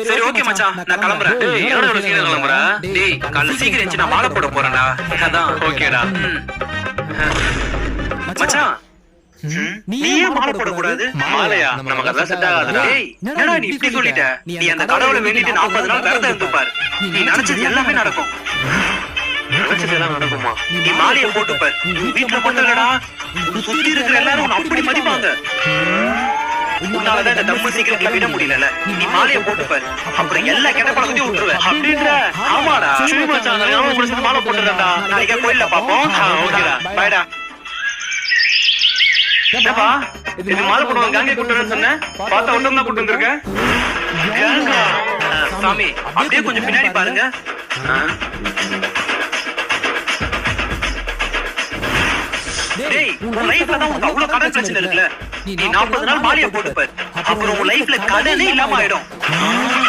சரி ஓகே மச்சான், நான் கிளம்புறேன். டேய் என்னடா இவ்வளவு சீக்கிரம் கிளம்புற? டேய் காலைல சீக்கிரம் எந்திரிச்சு நான் மாலை போட போறேன்டா. அதான் ஓகேடா. மச்சான், நீ ஏன் மாலை போட கூடாது? மாலையா? நமக்கு அதெல்லாம் செட் ஆகாதுடா. டேய் என்னடா நீ இப்படி சொல்லிட்ட? நீ அந்த கடவுளை வேண்டிட்டு 40 நாள் விரதம் இருந்து பாரு, நீ நினைச்சது எல்லாமே நடக்கும். நினைச்சதெல்லாம் நடக்குமா? நீ மாலையை போட்டு பாரு, உன் வீட்டுல மட்டும் இல்லடா, உன் சுத்தி இருக்கிற எல்லாரும் உன்னை அப்படி மதிப்பாங்க. உன்னாலதான் இந்த தப்பு சீக்கிரத்துல விட முடியல. நீ மாலையை போட்டு பாரு, அப்புறம் எல்லா கெட்ட பழக்கத்தையும் விட்டுருவேன். அப்படின்ற? ஆமாடா. சரி மச்சான், நான் எவ்வளவு கூட சேர்ந்து மாலை போட்டுறேன்டா. நாளைக்கு கோயில்ல பாப்போம். ஓகேடா. பாய்டா. என்னப்பா இது மாலை போடுவாங்க கேங்க கூட்டு வரேன்னு சொன்னேன், பார்த்தா ஒன்றும் தான் கூட்டு வந்திருக்க. கேங்கா? சாமி அப்படியே கொஞ்சம் பின்னாடி பாருங்க. டேய் உன் லைஃப்ல தான் உனக்கு அவ்வளவு கடன் பிரச்சனை இருக்குல்ல, நீ 40 நாள் மாலையை போட்டு பாரு, அப்புறம் உன் லைஃப்ல கடனே இல்லாம ஆயிடும்.